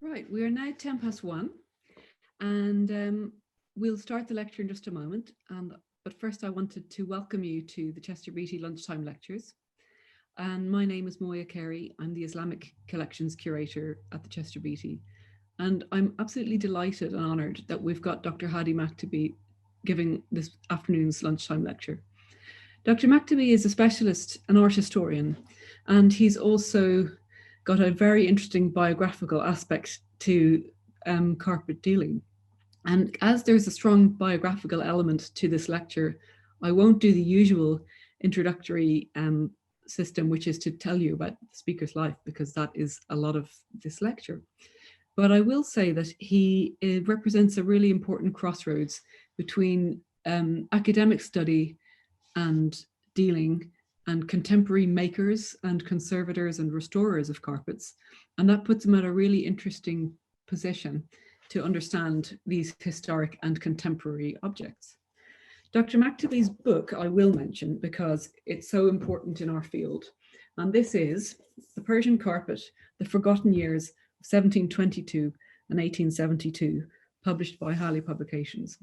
Right, we are now 1:10, and we'll start the lecture in just a moment. But first, I wanted to welcome you to the Chester Beatty Lunchtime Lectures. And my name is Moya Carey. I'm the Islamic Collections Curator at the Chester Beatty. And I'm absolutely delighted and honoured that we've got Dr. Hadi Maktabi giving this afternoon's lunchtime lecture. Dr. Maktabi is a specialist, an art historian, and he's also got a very interesting biographical aspect to carpet dealing. And as there's a strong biographical element to this lecture, I won't do the usual introductory system, which is to tell you about the speaker's life, because that is a lot of this lecture. But I will say that he represents a really important crossroads between academic study and dealing and contemporary makers and conservators and restorers of carpets. And that puts him at a really interesting position to understand these historic and contemporary objects. Dr. Maktabi's book I will mention because it's so important in our field. And this is The Persian Carpet, The Forgotten Years of 1722 and 1872, published by Halley Publications.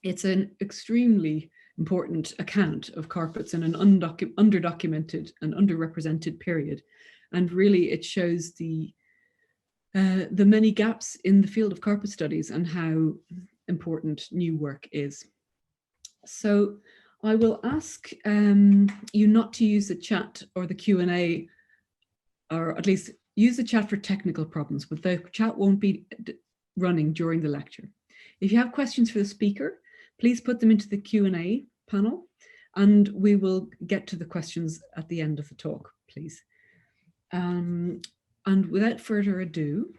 It's an extremely important account of carpets in an underdocumented and underrepresented period. And really it shows the many gaps in the field of carpet studies and how important new work is. So I will ask you not to use the chat or the Q&A, or at least use the chat for technical problems, but the chat won't be running during the lecture. If you have questions for the speaker, please put them into the Q&A panel, and we will get to the questions at the end of the talk, please. And without further ado,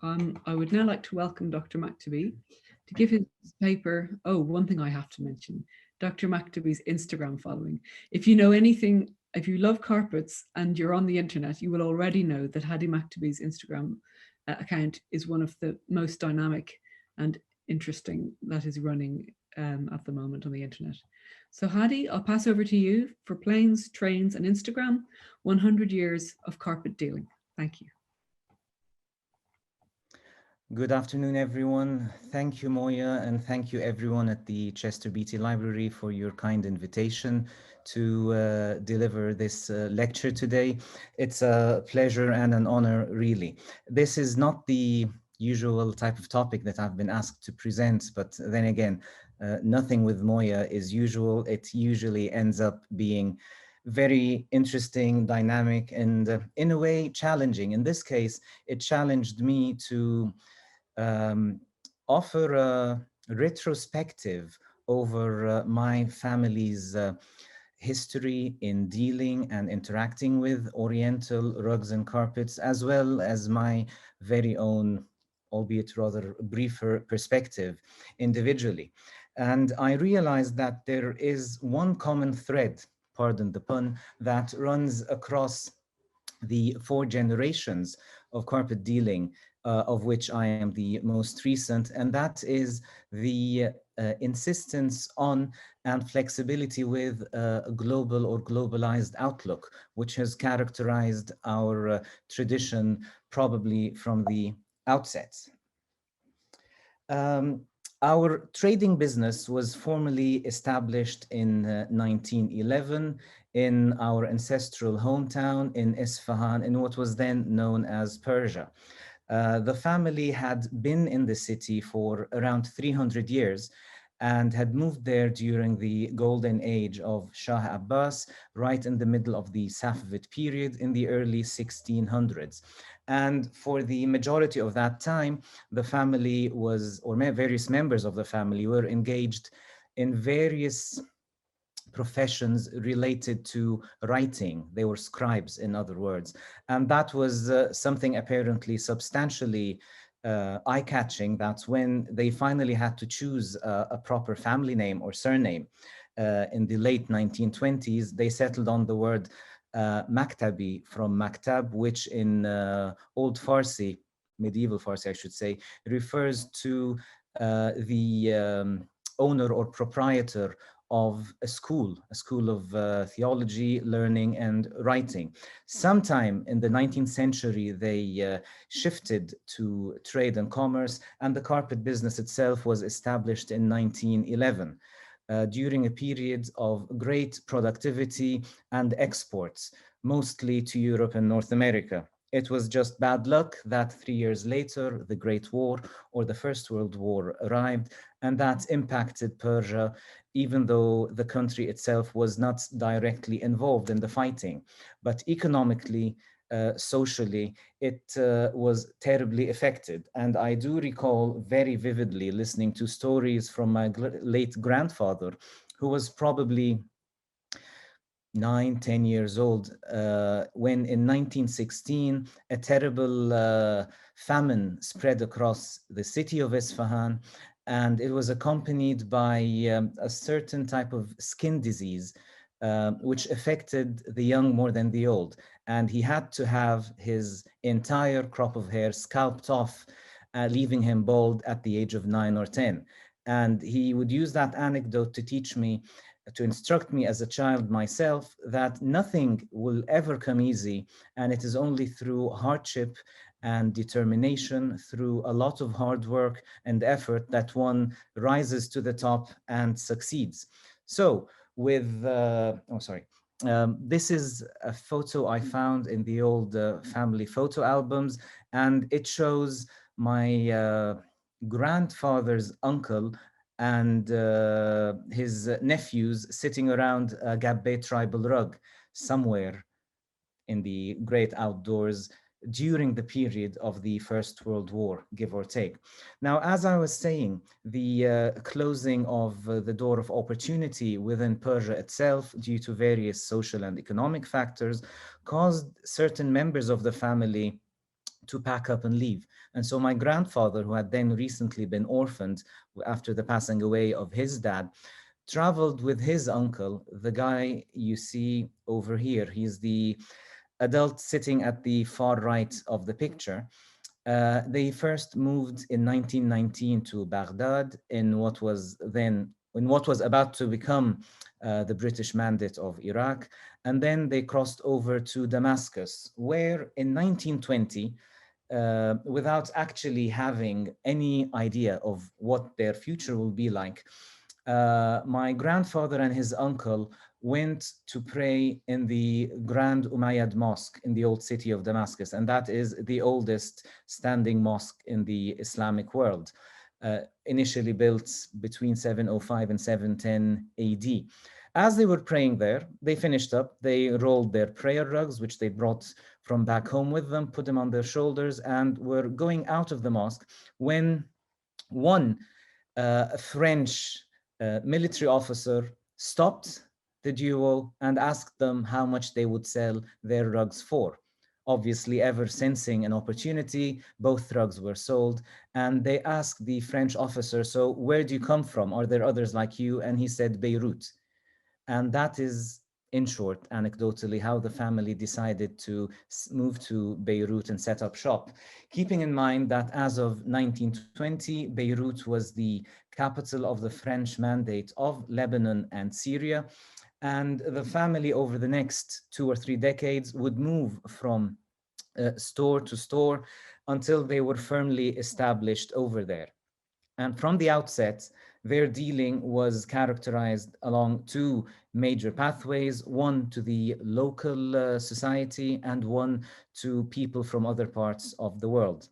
I would now like to welcome Dr. Maktabi to give his paper. Oh, one thing I have to mention, Dr. Maktabi's Instagram following. If you know anything, if you love carpets and you're on the internet, you will already know that Hadi Maktabi's Instagram account is one of the most dynamic and interesting that is running at the moment on the internet. So Hadi, I'll pass over to you for Planes, Trains and Instagram, 100 years of carpet dealing. Thank you. Good afternoon, everyone. Thank you, Moya, and thank you everyone at the Chester Beatty Library for your kind invitation to deliver this lecture today. It's a pleasure and an honor, really. This is not the usual type of topic that I've been asked to present, but then again, nothing with Moya is usual. It usually ends up being very interesting, dynamic, and in a way challenging. In this case, it challenged me to offer a retrospective over my family's history in dealing and interacting with Oriental rugs and carpets, as well as my very own, albeit rather briefer, perspective individually. And I realized that there is one common thread, pardon the pun, that runs across the 4 generations of carpet dealing, of which I am the most recent, and that is the insistence on and flexibility with a global or globalized outlook, which has characterized our tradition probably from the outset. Our trading business was formally established in 1911 in our ancestral hometown in Isfahan, in what was then known as Persia. The family had been in the city for around 300 years and had moved there during the golden age of Shah Abbas, right in the middle of the Safavid period in the early 1600s. And for the majority of that time, the family was, or various members of the family were engaged in various professions related to writing. They were scribes, in other words. And that was something apparently substantially eye-catching. That's when they finally had to choose a proper family name or surname. In the late 1920s, they settled on the word Maktabi from Maktab, which in Old Farsi, medieval Farsi, I should say, refers to the owner or proprietor of a school of theology, learning, and writing. Sometime in the 19th century, they shifted to trade and commerce, and the carpet business itself was established in 1911. During a period of great productivity and exports, mostly to Europe and North America. It was just bad luck that 3 years later, the Great War or the First World War arrived, and that impacted Persia, even though the country itself was not directly involved in the fighting. But economically, socially, it was terribly affected. And I do recall very vividly listening to stories from my late grandfather, who was probably 9, 10 years old, when in 1916, a terrible famine spread across the city of Isfahan, and it was accompanied by a certain type of skin disease, which affected the young more than the old. And he had to have his entire crop of hair scalped off, leaving him bald at the age of 9 or 10. And he would use that anecdote to teach me, to instruct me as a child myself, that nothing will ever come easy, and it is only through hardship and determination, through a lot of hard work and effort, that one rises to the top and succeeds. So with, this is a photo I found in the old family photo albums, and it shows my grandfather's uncle and his nephews sitting around a Gabbe tribal rug somewhere in the great outdoors during the period of the First World War, give or take. Now, as I was saying, the closing of the door of opportunity within Persia itself, due to various social and economic factors, caused certain members of the family to pack up and leave. And so my grandfather, who had then recently been orphaned after the passing away of his dad, traveled with his uncle, the guy you see over here. He's the adult sitting at the far right of the picture. They first moved in 1919 to Baghdad in what was about to become the British Mandate of Iraq. And then they crossed over to Damascus, where in 1920, without actually having any idea of what their future will be like, my grandfather and his uncle went to pray in the Grand Umayyad Mosque in the old city of Damascus, and that is the oldest standing mosque in the Islamic world, initially built between 705 and 710 AD. As they were praying there, they finished up, they rolled their prayer rugs, which they brought from back home with them, put them on their shoulders, and were going out of the mosque when one French military officer stopped the duo and asked them how much they would sell their rugs for. Obviously, ever sensing an opportunity, both rugs were sold, and they asked the French officer, "So where do you come from? Are there others like you?" And he said, "Beirut." And that is, in short, anecdotally, how the family decided to move to Beirut and set up shop, keeping in mind that as of 1920, Beirut was the capital of the French Mandate of Lebanon and Syria. And the family, over the next 2 or 3 decades, would move from store to store until they were firmly established over there. And from the outset, their dealing was characterized along two major pathways, one to the local society and one to people from other parts of the world.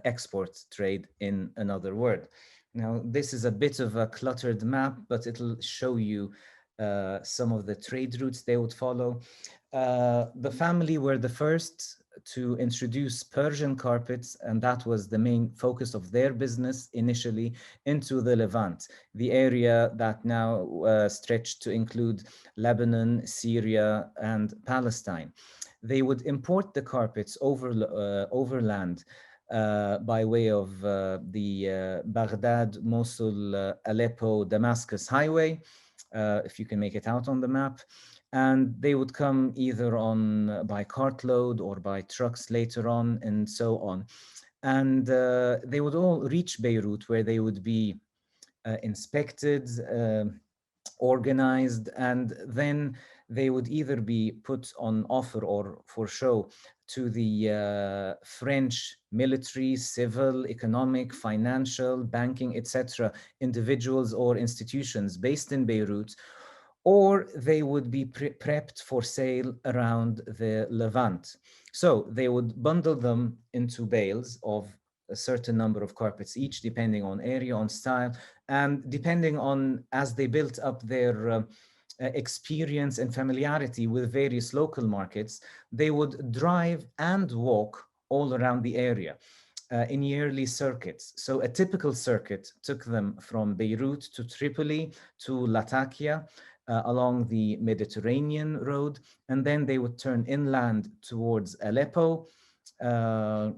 Export trade, in another word. Now, this is a bit of a cluttered map, but it'll show you some of the trade routes they would follow. The family were the first to introduce Persian carpets, and that was the main focus of their business initially, into the Levant, the area that now stretched to include Lebanon, Syria, and Palestine. They would import the carpets overland by way of the Baghdad, Mosul, Aleppo, Damascus highway, if you can make it out on the map. And they would come either on by cartload or by trucks later on, and so on. And they would all reach Beirut, where they would be inspected, organized, and then they would either be put on offer or for show to the French military, civil, economic, financial, banking, etc., individuals or institutions based in Beirut, or they would be prepped for sale around the Levant. So they would bundle them into bales of a certain number of carpets each, depending on area, on style, and depending on, as they built up their experience and familiarity with various local markets, they would drive and walk all around the area in yearly circuits. So a typical circuit took them from Beirut to Tripoli to Latakia along the Mediterranean road, and then they would turn inland towards Aleppo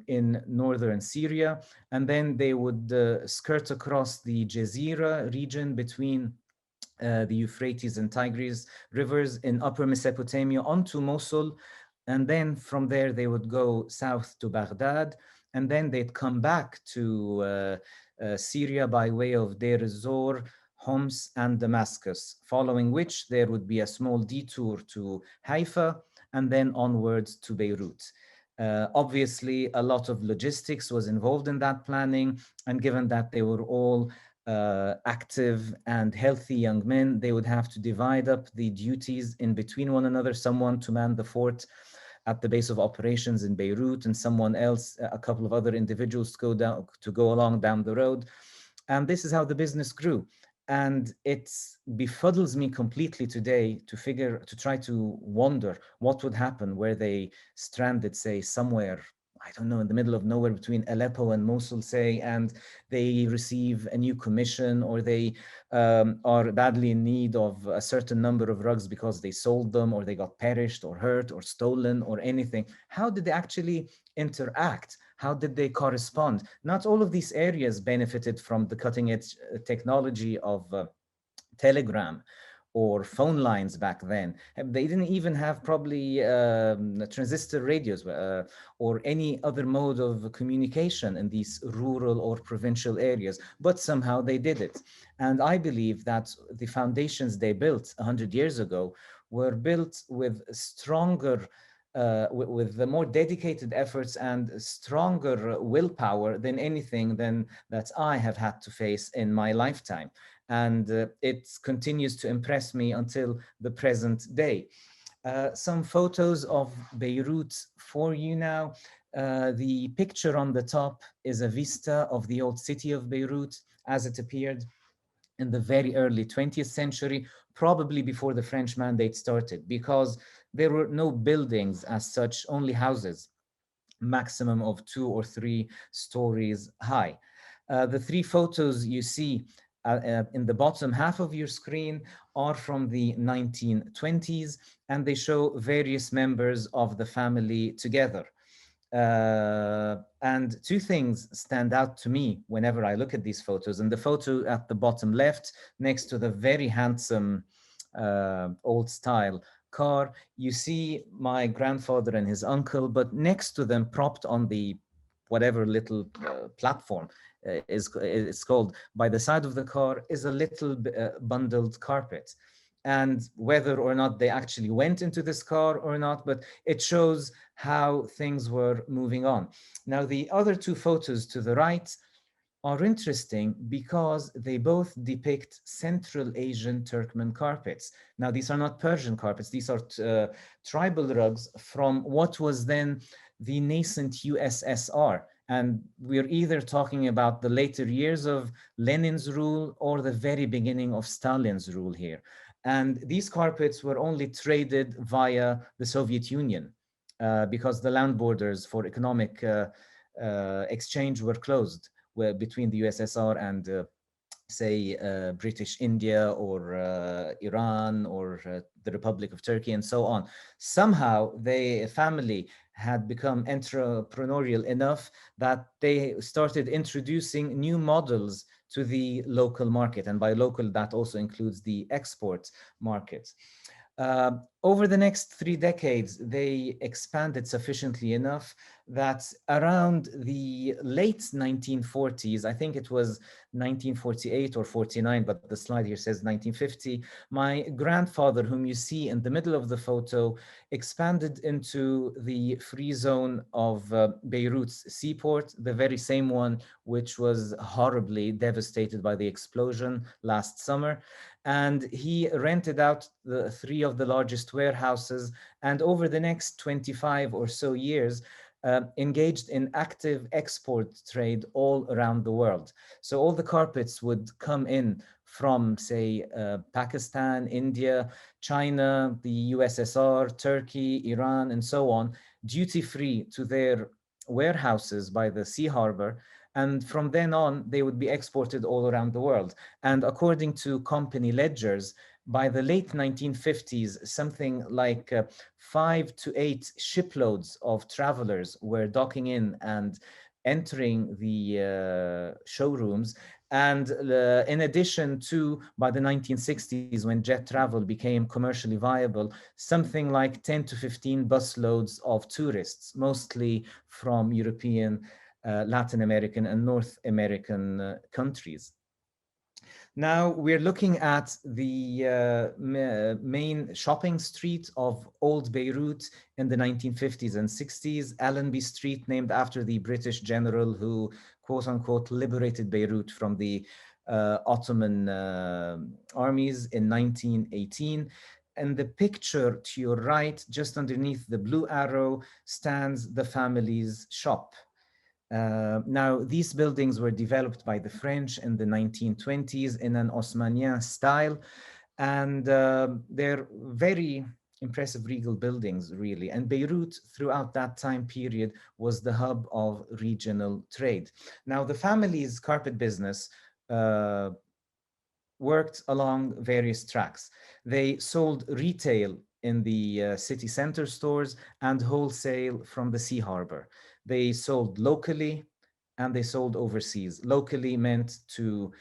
in northern Syria, and then they would skirt across the Jazeera region between the Euphrates and Tigris rivers in upper Mesopotamia onto Mosul. And then from there, they would go south to Baghdad. And then they'd come back to Syria by way of Deir ez-Zor, Homs, and Damascus, following which there would be a small detour to Haifa and then onwards to Beirut. Obviously, a lot of logistics was involved in that planning. And given that they were all active and healthy young men, they would have to divide up the duties in between one another, someone to man the fort at the base of operations in Beirut, and someone else, a couple of other individuals to go along down the road. And this is how the business grew. And it befuddles me completely today to try to wonder what would happen were they stranded, say, somewhere, I don't know, in the middle of nowhere between Aleppo and Mosul, say, and they receive a new commission, or they are badly in need of a certain number of rugs because they sold them, or they got perished or hurt or stolen or anything. How did they actually interact? How did they correspond? Not all of these areas benefited from the cutting edge technology of telegram or phone lines back then. They didn't even have probably transistor radios or any other mode of communication in these rural or provincial areas, but somehow they did it. And I believe that the foundations they built 100 years ago were built with stronger with the more dedicated efforts and stronger willpower than anything that I have had to face in my lifetime. And it continues to impress me until the present day. Some photos of Beirut for you now. The picture on the top is a vista of the old city of Beirut as it appeared in the very early 20th century, probably before the French Mandate started, because there were no buildings as such, only houses, maximum of 2 or 3 stories high. The 3 photos you see in the bottom half of your screen are from the 1920s, and they show various members of the family together. And 2 things stand out to me whenever I look at these photos. And the photo at the bottom left, next to the very handsome old style car, you see my grandfather and his uncle, but next to them, propped on the whatever little platform it's called, by the side of the car is a little bundled carpet. And whether or not they actually went into this car or not, but it shows how things were moving on. Now, the other 2 photos to the right are interesting because they both depict Central Asian Turkmen carpets. Now, these are not Persian carpets. These are tribal rugs from what was then the nascent USSR. And we're either talking about the later years of Lenin's rule or the very beginning of Stalin's rule here. And these carpets were only traded via the Soviet Union because the land borders for economic exchange were closed between the USSR and say British India or Iran or the Republic of Turkey and so on. Somehow the family had become entrepreneurial enough that they started introducing new models to the local market. And by local, that also includes the export market. over the next 3 decades, they expanded sufficiently enough that around the late 1940s, I think it was 1948 or 49, but the slide here says 1950, my grandfather, whom you see in the middle of the photo, expanded into the free zone of Beirut's seaport, the very same one which was horribly devastated by the explosion last summer. And he rented out the 3 of the largest warehouses, and over the next 25 or so years, engaged in active export trade all around the world. So all the carpets would come in from, say, Pakistan, India, China, the USSR, Turkey, Iran, and so on, duty-free to their warehouses by the sea harbor. And from then on, they would be exported all around the world. And according to company ledgers, by the late 1950s, something like 5 to 8 shiploads of travelers were docking in and entering the showrooms. And in addition to, by the 1960s, when jet travel became commercially viable, something like 10 to 15 busloads of tourists, mostly from European, Latin American, and North American countries. Now we're looking at the main shopping street of Old Beirut in the 1950s and 60s, Allenby Street, named after the British general who, quote unquote, liberated Beirut from the Ottoman armies in 1918. And the picture to your right, just underneath the blue arrow, stands the family's shop. Now, these buildings were developed by the French in the 1920s in an Osmanian style, and they're very impressive regal buildings, really. And Beirut, throughout that time period, was the hub of regional trade. Now, the family's carpet business worked along various tracks. They sold retail in the city center stores and wholesale from the sea harbor. They sold locally and they sold overseas. Locally meant to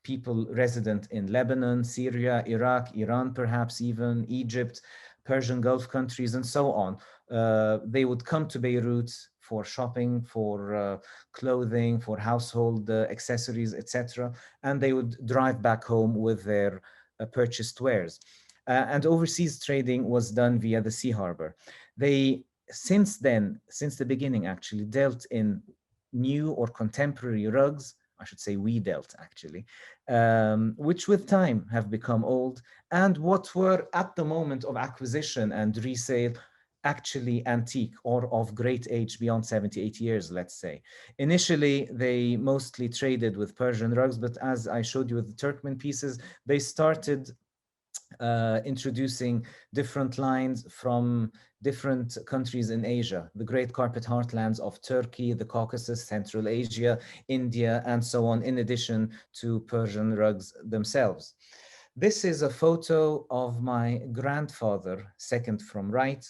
people resident in Lebanon, Syria, Iraq, Iran, perhaps even Egypt, Persian Gulf countries, and so on. They would come to Beirut for shopping, for clothing, for household accessories, etc. And they would drive back home with their purchased wares. And overseas trading was done via the sea harbor. They, since then, since the beginning actually, dealt in new or contemporary rugs. I should say we dealt actually, which with time have become old, and what were at the moment of acquisition and resale actually antique or of great age beyond 78 years, let's say. Initially, they mostly traded with Persian rugs, but as I showed you with the Turkmen pieces, they started introducing different lines from different countries in Asia, the great carpet heartlands of Turkey, the Caucasus, Central Asia, India, and so on, in addition to Persian rugs themselves. This is a photo of my grandfather, second from right,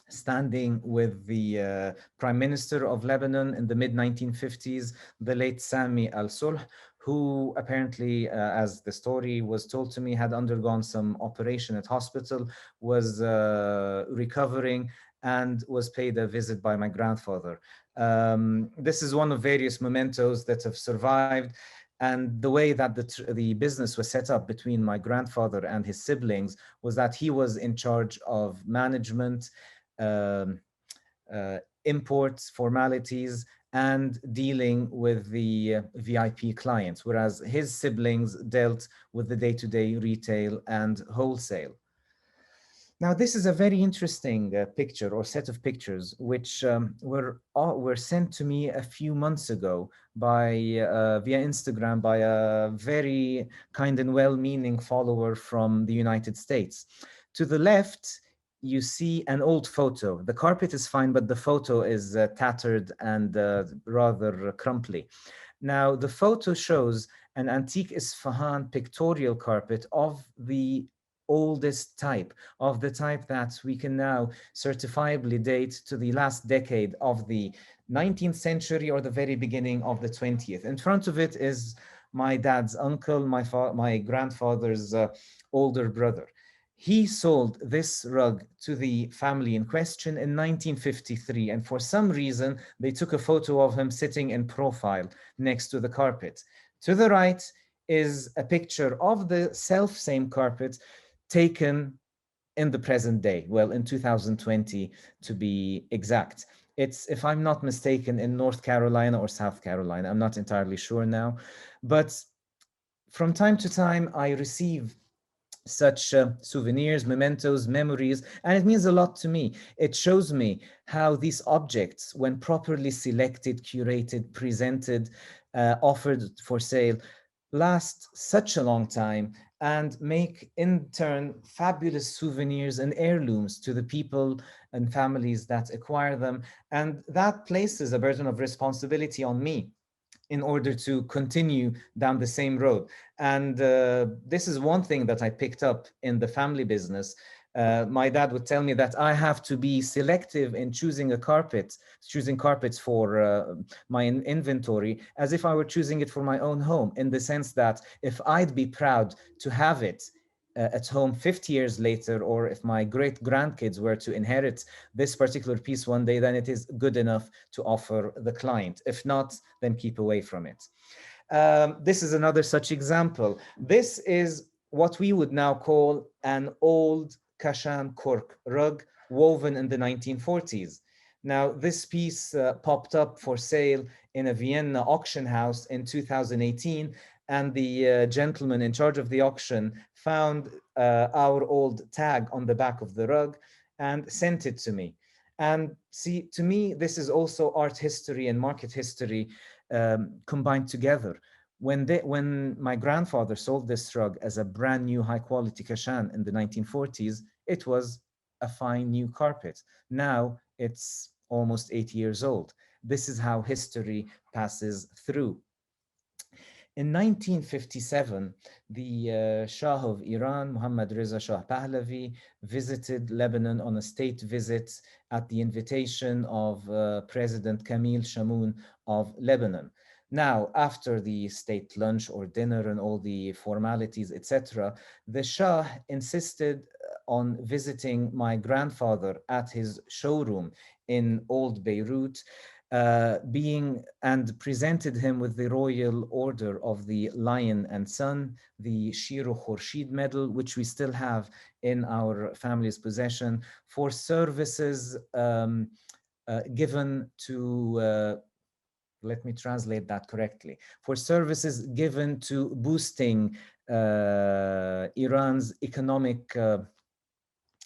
standing with the Prime Minister of Lebanon in the mid-1950s, the late Sami al-Sulh, who apparently, as the story was told to me, had undergone some operation at hospital, was recovering, and was paid a visit by my grandfather. This is one of various mementos that have survived. And the way that the business was set up between my grandfather and his siblings was that he was in charge of management, imports, formalities, and dealing with the VIP clients, whereas his siblings dealt with the day-to-day retail and wholesale. Now, this is a very interesting picture or set of pictures, which were sent to me a few months ago by via Instagram by a very kind and well-meaning follower from the United States. To the left, you see an old photo. The carpet is fine, but the photo is tattered and rather crumply. Now, the photo shows an antique Isfahan pictorial carpet of the oldest type, of the type that we can now certifiably date to the last decade of the 19th century or the very beginning of the 20th. In front of it is my dad's uncle, my grandfather's older brother. He sold this rug to the family in question in 1953, and for some reason, they took a photo of him sitting in profile next to the carpet. To the right is a picture of the self-same carpet taken in the present day, well, in 2020 to be exact. It's, if I'm not mistaken, in North Carolina or South Carolina. I'm not entirely sure now. But from time to time, I receive such souvenirs, mementos, memories, and it means a lot to me. It shows me how these objects, when properly selected, curated, presented, offered for sale, last such a long time and make in turn fabulous souvenirs and heirlooms to the people and families that acquire them. And that places a burden of responsibility on me in order to continue down the same road. And this is one thing that I picked up in the family business. My dad would tell me that I have to be selective in choosing choosing carpets for my inventory, as if I were choosing it for my own home, in the sense that if I'd be proud to have it at home 50 years later, or if my great grandkids were to inherit this particular piece one day, then it is good enough to offer the client. If not, then keep away from it. This is another such example. This is what we would now call an old Kashan cork rug woven in the 1940s. Now, this piece popped up for sale in a Vienna auction house in 2018, and the gentleman in charge of the auction found our old tag on the back of the rug and sent it to me. And see, to me, this is also art history and market history combined together. When my grandfather sold this rug as a brand new high quality kashan in the 1940s, it was a fine new carpet. Now it's almost 80 years old. This is how history passes through. In 1957, the Shah of Iran, Muhammad Reza Shah Pahlavi, visited Lebanon on a state visit at the invitation of President Camille Chamoun of Lebanon. Now, after the state lunch or dinner and all the formalities, etc., the Shah insisted on visiting my grandfather at his showroom in Old Beirut, being and presented him with the Royal Order of the Lion and Sun, the Shiro Khorshid Medal, which we still have in our family's possession, for services given to, let me translate that correctly, for services given to boosting Iran's economic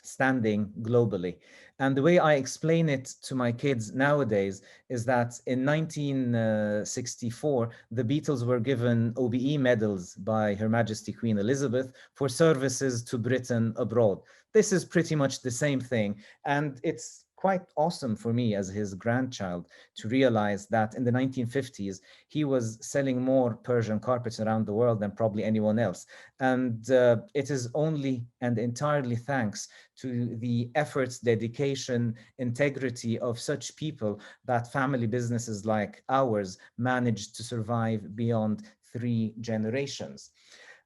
standing globally. And the way I explain it to my kids nowadays is that in 1964, the Beatles were given OBE medals by Her Majesty Queen Elizabeth for services to Britain abroad. This is pretty much the same thing. And it's quite awesome for me as his grandchild to realize that in the 1950s, he was selling more Persian carpets around the world than probably anyone else. And it is only and entirely thanks to the efforts, dedication, integrity of such people that family businesses like ours managed to survive beyond 3 generations.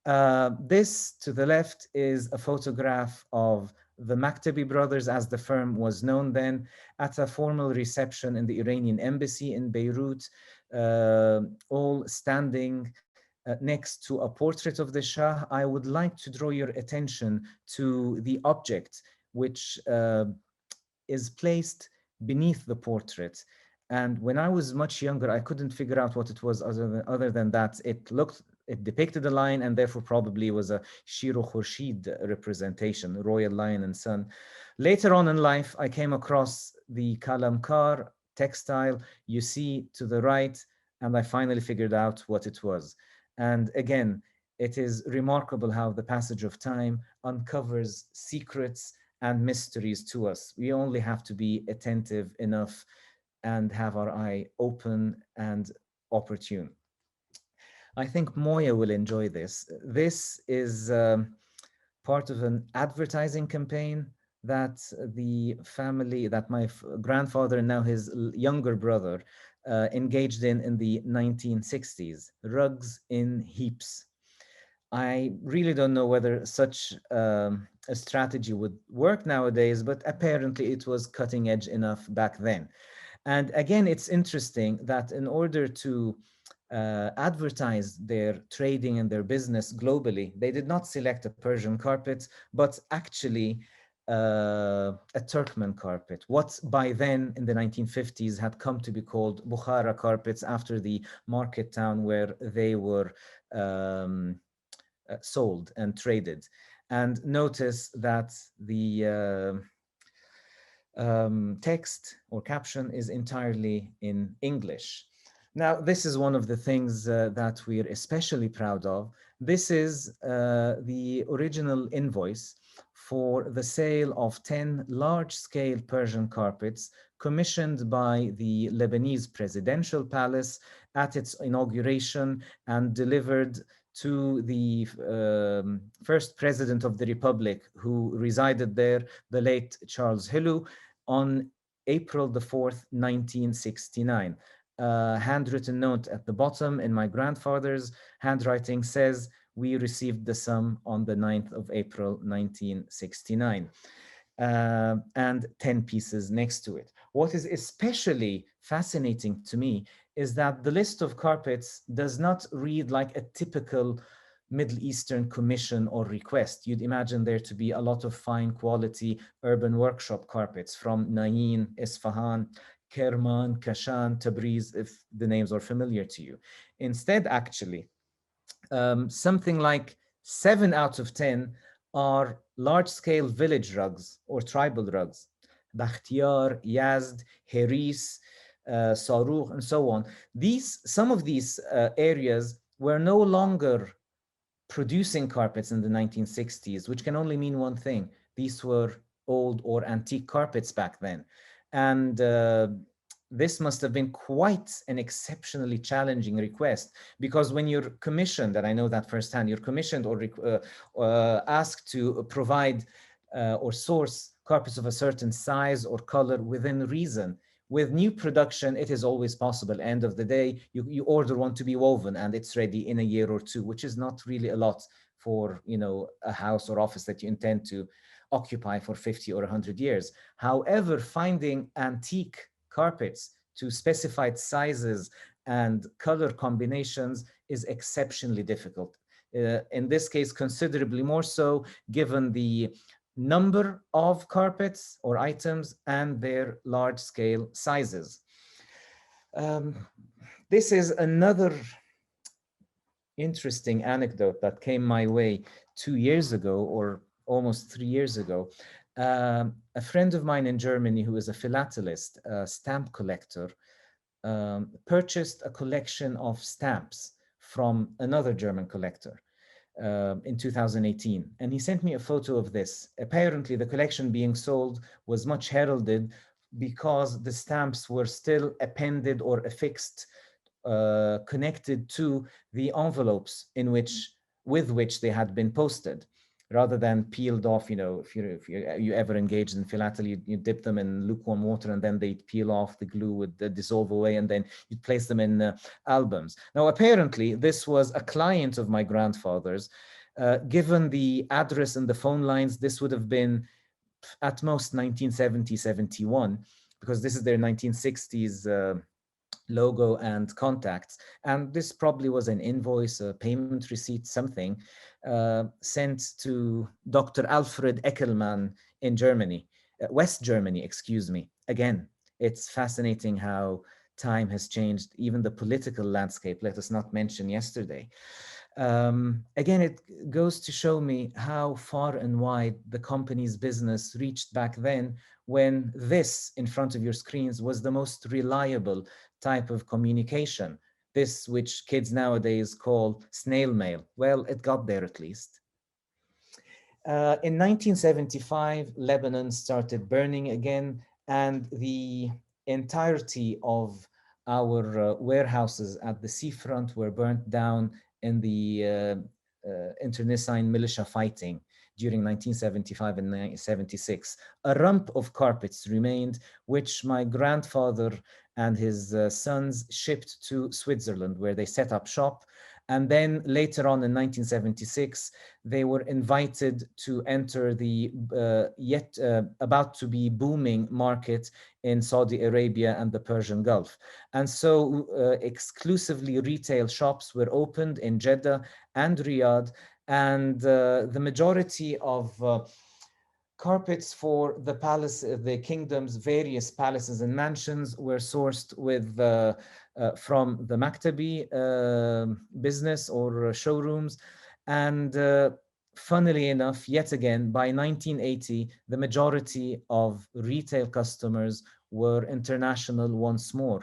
This to the left is a photograph of the Maktabi brothers, as the firm was known then, at a formal reception in the Iranian embassy in Beirut, all standing next to a portrait of the Shah. I would like to draw your attention to the object which is placed beneath the portrait. And when I was much younger, I couldn't figure out what it was other than that it depicted a lion, and therefore probably was a Shiro Khorshid representation, royal lion and sun. Later on in life, I came across the kalamkar textile you see to the right, and I finally figured out what it was. And again, it is remarkable how the passage of time uncovers secrets and mysteries to us. We only have to be attentive enough and have our eye open and opportune. I think Moya will enjoy this. This is part of an advertising campaign that the family, that my grandfather and now his younger brother engaged in the 1960s, Rugs in Heaps. I really don't know whether such a strategy would work nowadays, but apparently it was cutting edge enough back then. And again, it's interesting that in order to advertise their trading and their business globally, they did not select a Persian carpet, but actually a Turkmen carpet. What by then in the 1950s had come to be called Bukhara carpets after the market town where they were sold and traded. And notice that the text or caption is entirely in English. Now, this is one of the things that we're especially proud of. This is the original invoice for the sale of 10 large-scale Persian carpets commissioned by the Lebanese presidential palace at its inauguration and delivered to the first president of the republic who resided there, the late Charles Hillu, on April the 4th, 1969. A handwritten note at the bottom in my grandfather's handwriting says, "We received the sum on the 9th of April, 1969." And 10 pieces next to it. What is especially fascinating to me is that the list of carpets does not read like a typical Middle Eastern commission or request. You'd imagine there to be a lot of fine quality urban workshop carpets from Nain, Isfahan, Kerman, Kashan, Tabriz, if the names are familiar to you. Instead, actually, something like 7 out of 10 are large-scale village rugs or tribal rugs. Bakhtiyar, Yazd, Heris, Saruq, and so on. Some of these areas were no longer producing carpets in the 1960s, which can only mean one thing. These were old or antique carpets back then. And this must have been quite an exceptionally challenging request, because when you're commissioned, and I know that firsthand, you're commissioned or asked to provide or source carpets of a certain size or color within reason. With new production, it is always possible. End of the day, you order one to be woven and it's ready in a year or two, which is not really a lot for a house or office that you intend to occupy for 50 or 100 years. However, finding antique carpets to specified sizes and color combinations is exceptionally difficult. In this case, considerably more so, given the number of carpets or items and their large-scale sizes. This is another interesting anecdote that came my way 2 years ago, or almost 3 years ago. A friend of mine in Germany who is a philatelist, a stamp collector, purchased a collection of stamps from another German collector in 2018. And he sent me a photo of this. Apparently, the collection being sold was much heralded because the stamps were still appended or affixed, connected to the envelopes with which they had been posted, rather than peeled off. If you ever engaged in philately, you dip them in lukewarm water and then they'd peel off, the glue would dissolve away, and then you'd place them in albums. Now, apparently, this was a client of my grandfather's. Given the address and the phone lines, this would have been at most 1970, 71, because this is their 1960s logo and contacts. And this probably was an invoice, a payment receipt, something sent to Dr. Alfred Eckelmann in Germany, West Germany, excuse me. Again, it's fascinating how time has changed, even the political landscape, let us not mention yesterday. Again, it goes to show me how far and wide the company's business reached back then, when this in front of your screens was the most reliable type of communication. This, which kids nowadays call snail mail. Well, it got there at least. In 1975, Lebanon started burning again, and the entirety of our warehouses at the seafront were burnt down in the internecine militia fighting during 1975 and 1976. A rump of carpets remained, which my grandfather and his sons shipped to Switzerland, where they set up shop. And then later on in 1976, they were invited to enter the yet about to be booming market in Saudi Arabia and the Persian Gulf. And so exclusively retail shops were opened in Jeddah and Riyadh, and the majority of carpets for the palace, the kingdom's various palaces and mansions were sourced with from the Maktabi business or showrooms. And funnily enough, yet again, by 1980, the majority of retail customers were international once more.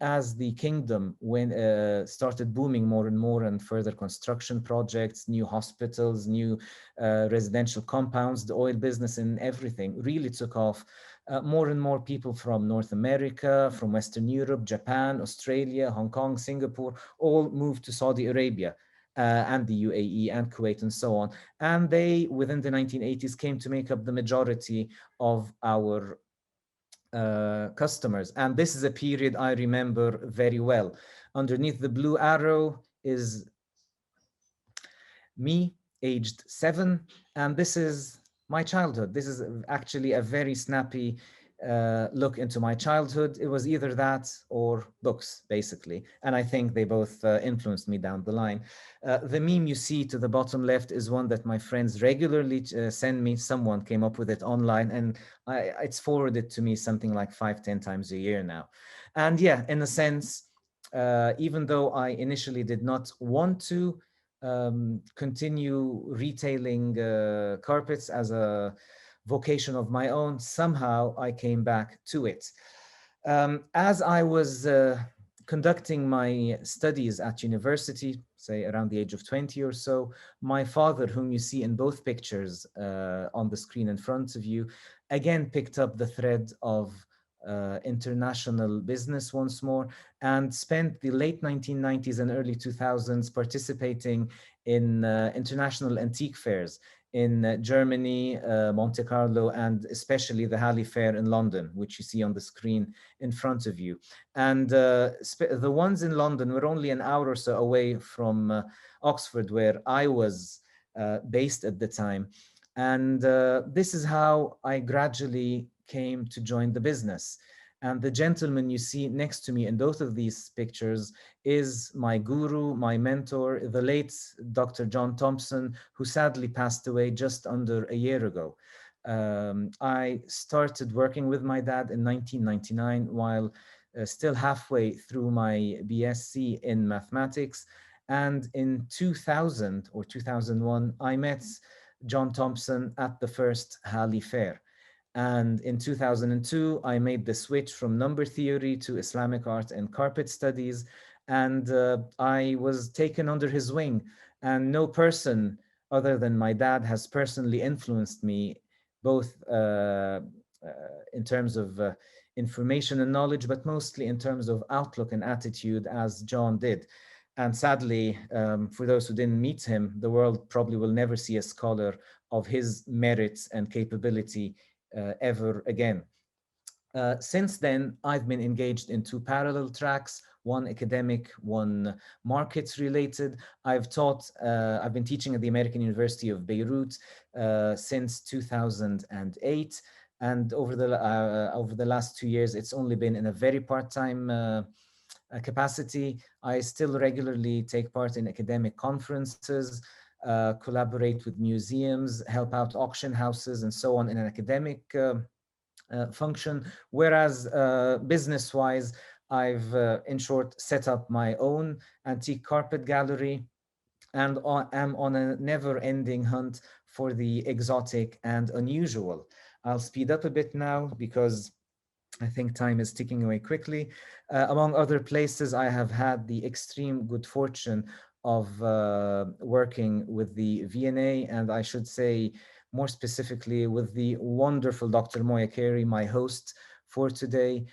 As the kingdom started booming more and more, and further construction projects, new hospitals, new residential compounds, the oil business and everything really took off. More and more people from North America, from Western Europe, Japan, Australia, Hong Kong, Singapore, all moved to Saudi Arabia. And the UAE and Kuwait and so on. And they, within the 1980s, came to make up the majority of our customers. And this is a period I remember very well. Underneath the blue arrow is me, aged 7, and this is my childhood. This is actually a very snappy look into my childhood. It was either that or books, basically, and I think they both influenced me down the line. The meme you see to the bottom left is one that my friends regularly send me. Someone came up with it online, and it's forwarded to me something like 5-10 times a year now. And yeah, in a sense, even though I initially did not want to continue retailing carpets as a vocation of my own, somehow I came back to it. As I was conducting my studies at university, say around the age of 20 or so, my father, whom you see in both pictures on the screen in front of you, again picked up the thread of international business once more, and spent the late 1990s and early 2000s participating in international antique fairs in Germany, Monte Carlo, and especially the Halley Fair in London, which you see on the screen in front of you. And the ones in London were only an hour or so away from Oxford, where I was based at the time. And this is how I gradually came to join the business. And the gentleman you see next to me in both of these pictures is my guru, my mentor, the late Dr. John Thompson, who sadly passed away just under a year ago. I started working with my dad in 1999 while still halfway through my BSc in mathematics. And in 2000 or 2001, I met John Thompson at the first Halley Fair. And in 2002, I made the switch from number theory to Islamic art and carpet studies. And I was taken under his wing. And no person other than my dad has personally influenced me, both in terms of information and knowledge, but mostly in terms of outlook and attitude, as John did. And sadly, for those who didn't meet him, the world probably will never see a scholar of his merits and capability ever again. Since then, I've been engaged in two parallel tracks, one academic, one markets related. I've been teaching at the American University of Beirut since 2008. And over the last 2 years, it's only been in a very part-time capacity. I still regularly take part in academic conferences, collaborate with museums, help out auction houses and so on in an academic function. Whereas business-wise, I've, in short, set up my own antique carpet gallery and am on a never-ending hunt for the exotic and unusual. I'll speed up a bit now because I think time is ticking away quickly. Among other places, I have had the extreme good fortune of working with the V&A, and I should say more specifically with the wonderful Dr. Moya Carey, my host for today,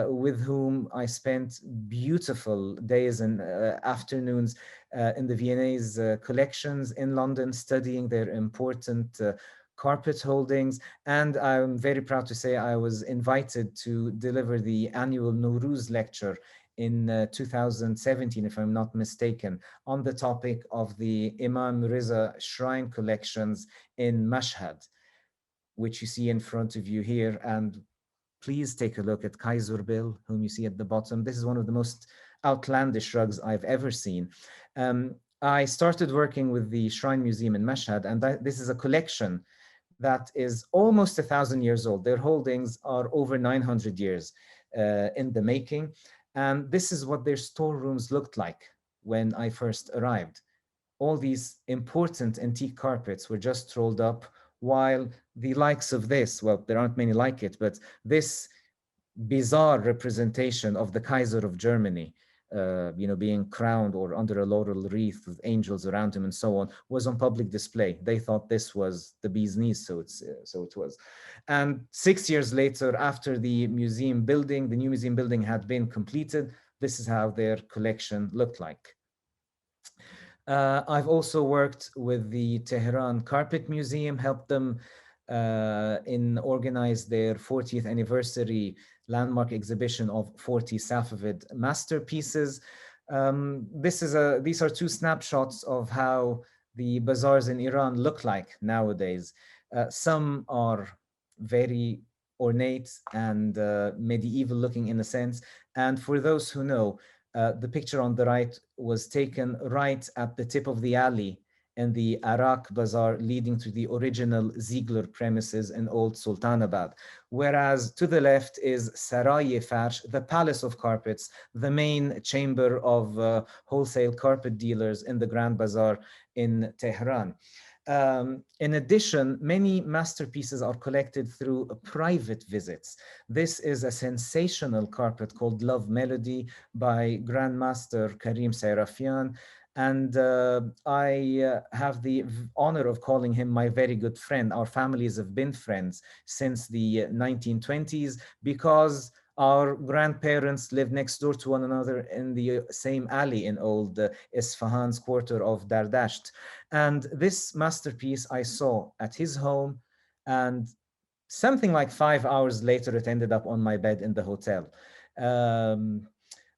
with whom I spent beautiful days and afternoons in the V&A's collections in London, studying their important carpet holdings. And I'm very proud to say I was invited to deliver the annual Nowruz lecture in 2017, if I'm not mistaken, on the topic of the Imam Riza shrine collections in Mashhad, which you see in front of you here. And please take a look at Kaiser Bill, whom you see at the bottom. This is one of the most outlandish rugs I've ever seen. I started working with the Shrine Museum in Mashhad, and this is a collection that is almost 1,000 years old. Their holdings are over 900 years in the making. And this is what their storerooms looked like when I first arrived. All these important antique carpets were just rolled up, while the likes of this, well, there aren't many like it, but this bizarre representation of the Kaiser of Germany, being crowned or under a laurel wreath with angels around him and so on, was on public display. They thought this was the bee's knees, so it was. And 6 years later, after the new museum building had been completed, this is how their collection looked like. I've also worked with the Tehran Carpet Museum, helped them in organize their 40th anniversary landmark exhibition of 40 Safavid masterpieces. These are two snapshots of how the bazaars in Iran look like nowadays. Some are very ornate and medieval looking in a sense. And for those who know, the picture on the right was taken right at the tip of the alley in the Arak Bazaar leading to the original Ziegler premises in Old Sultanabad. Whereas to the left is Saray Farsh, the Palace of Carpets, the main chamber of wholesale carpet dealers in the Grand Bazaar in Tehran. In addition, many masterpieces are collected through private visits. This is a sensational carpet called Love Melody by Grandmaster Karim Sayrafian. And I have the honor of calling him my very good friend. Our families have been friends since the 1920s because our grandparents lived next door to one another in the same alley in old Isfahan's quarter of Dardasht. And this masterpiece I saw at his home, and something like 5 hours later, it ended up on my bed in the hotel.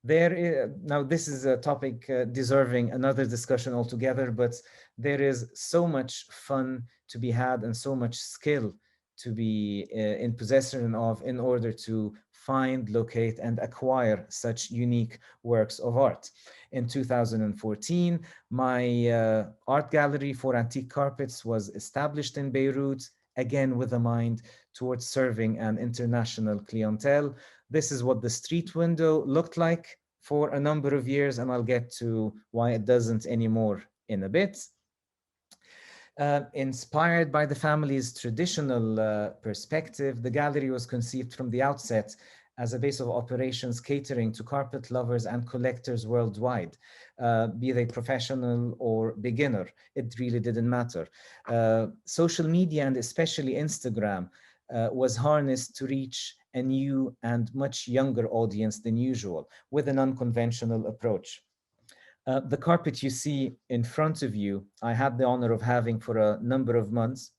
Now, this is a topic deserving another discussion altogether, but there is so much fun to be had and so much skill to be in possession of in order to find, locate, and acquire such unique works of art. In 2014, my art gallery for antique carpets was established in Beirut, again with a mind towards serving an international clientele. This is what the street window looked like for a number of years, and I'll get to why it doesn't anymore in a bit. Inspired by the family's traditional perspective, the gallery was conceived from the outset as a base of operations catering to carpet lovers and collectors worldwide, be they professional or beginner. It really didn't matter. Social media, and especially Instagram, was harnessed to reach a new and much younger audience than usual with an unconventional approach. The carpet you see in front of you, I had the honor of having for a number of months.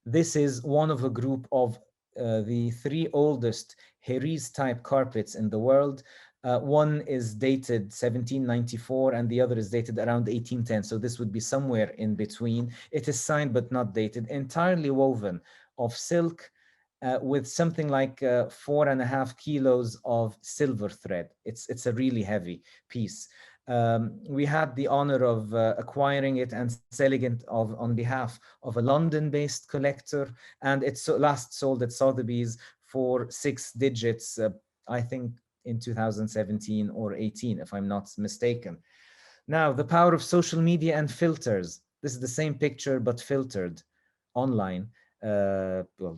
This is one of a group of the three oldest Herries type carpets in the world. One is dated 1794 and the other is dated around 1810. So this would be somewhere in between. It is signed but not dated, entirely woven of silk with something like 4.5 kilos of silver thread. It's a really heavy piece. We had the honor of acquiring it and selling it on behalf of a London-based collector, and it's last sold at Sotheby's for 6 digits, I think in 2017 or 18, if I'm not mistaken. Now, the power of social media and filters. This is the same picture, but filtered online,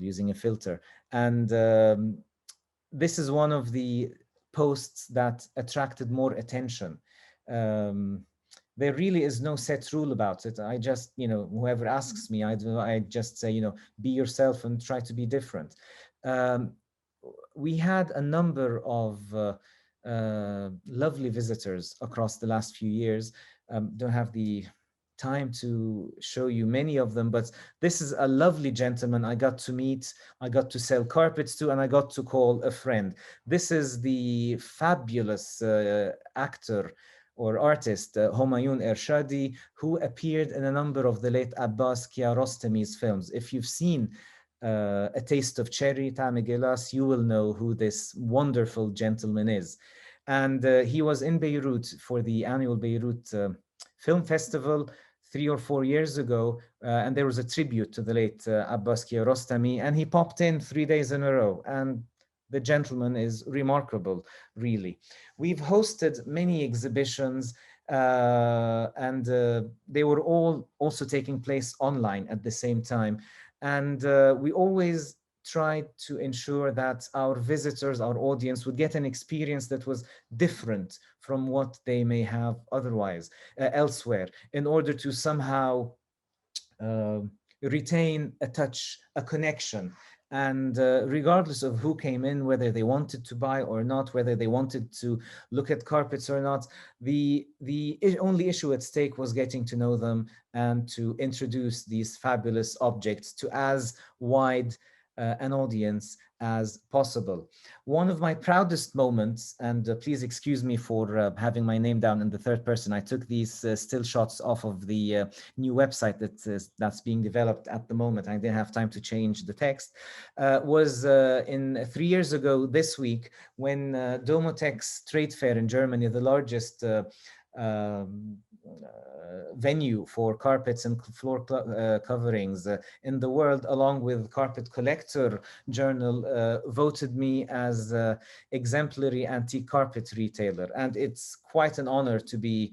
using a filter. And this is one of the posts that attracted more attention. There really is no set rule about it. I just, whoever asks me, I just say, be yourself and try to be different. We had a number of lovely visitors across the last few years. Don't have the time to show you many of them, but this is a lovely gentleman I got to meet, I got to sell carpets to, and I got to call a friend. This is the fabulous actor or artist Homayun Ershadi, who appeared in a number of the late Abbas Kiarostami's films. If you've seen A Taste of Cherry, Tame Gelas, you will know who this wonderful gentleman is. And he was in Beirut for the annual Beirut Film Festival 3 or 4 years ago, and there was a tribute to the late Abbas Kiarostami, and he popped in 3 days in a row, and the gentleman is remarkable, really. We've hosted many exhibitions, and they were all also taking place online at the same time. And we always tried to ensure that our visitors, our audience, would get an experience that was different from what they may have otherwise elsewhere, in order to somehow retain a touch, a connection. And regardless of who came in, whether they wanted to buy or not, whether they wanted to look at carpets or not, the only issue at stake was getting to know them and to introduce these fabulous objects to as wide an audience as possible. One of my proudest moments, and please excuse me for having my name down in the third person, I took these still shots off of the new website that's being developed at the moment. I didn't have time to change the text, was in 3 years ago this week, when Domotex Trade Fair in Germany, the largest venue for carpets and floor coverings in the world, along with Carpet Collector Journal, voted me as exemplary antique carpet retailer. And it's quite an honor to be